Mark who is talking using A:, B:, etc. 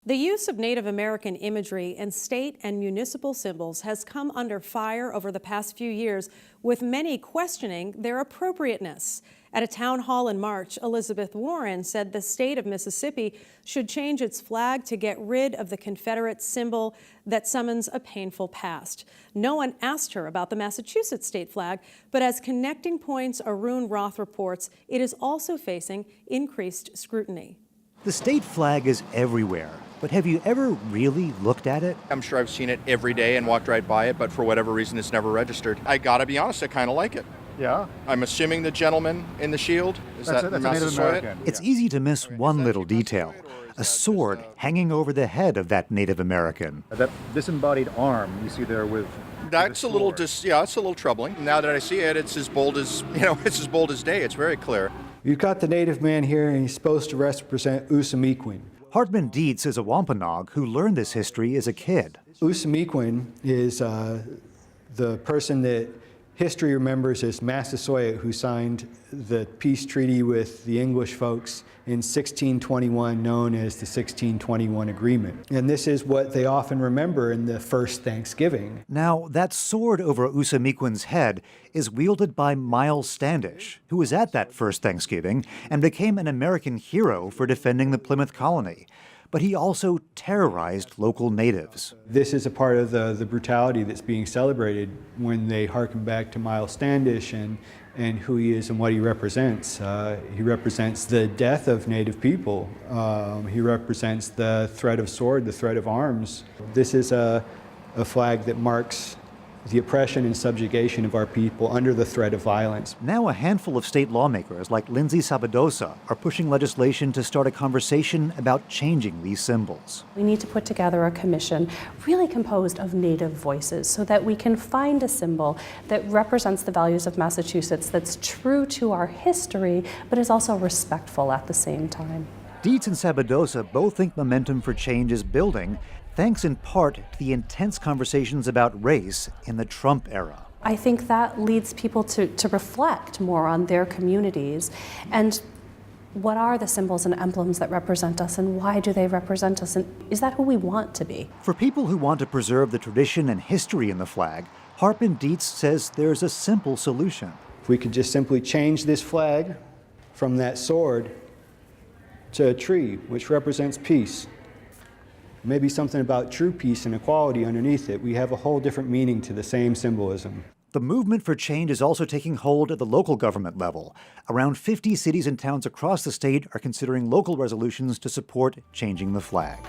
A: The use of Native American imagery in state and municipal symbols has come under fire over the past few years, with many questioning their appropriateness. At a town hall in March, Elizabeth Warren said the state of Mississippi should change its flag to get rid of the Confederate symbol that summons a painful past. No one asked her about the Massachusetts state flag, but as Connecting Point's Arun Rath reports, it is also facing increased scrutiny.
B: The state flag is everywhere, but have you ever really looked at it?
C: I'm sure I've seen it every day and walked right by it, but for whatever reason, it's never registered. I gotta be honest, I kind of like it.
D: Yeah?
C: I'm assuming the gentleman in the shield, is
D: That's
C: that
D: a Native American.
B: It's easy to miss one little detail, a sword hanging over the head of that Native American.
D: That disembodied arm you see there with
C: That's a little,
D: sword.
C: yeah, it's a little troubling. Now that I see it, it's as bold as, it's as bold as day. It's very clear.
E: You've got the native man here, and he's supposed to represent Usamequin.
B: Hartman Dietz is a Wampanoag who learned this history as a kid.
E: Usamequin is the person that history remembers as Massasoit, who signed the peace treaty with the English folks in 1621, known as the 1621 Agreement. And this is what they often remember in the first Thanksgiving.
B: Now, that sword over Usamequin's head is wielded by Miles Standish, who was at that first Thanksgiving and became an American hero for defending the Plymouth colony. But he also terrorized local natives.
E: This is a part of the brutality that's being celebrated when they harken back to Miles Standish and who he is and what he represents. He represents the death of Native people. He represents the threat of sword, the threat of arms. This is a flag that marks the oppression and subjugation of our people under the threat of violence.
B: Now a handful of state lawmakers like Lindsay Sabadosa are pushing legislation to start a conversation about changing these symbols.
F: We need to put together a commission really composed of Native voices so that we can find a symbol that represents the values of Massachusetts, that's true to our history, but is also respectful at the same time.
B: Dietz and Sabadosa both think momentum for change is building, thanks in part to the intense conversations about race in the Trump era.
F: I think that leads people to reflect more on their communities and what are the symbols and emblems that represent us and why do they represent us, and is that who we want to be?
B: For people who want to preserve the tradition and history in the flag, Hartman Dietz says there's a simple solution.
E: If we could just simply change this flag from that sword to a tree, which represents peace. Maybe something about true peace and equality underneath it. We have a whole different meaning to the same symbolism.
B: The movement for change is also taking hold at the local government level. Around 50 cities and towns across the state are considering local resolutions to support changing the flag.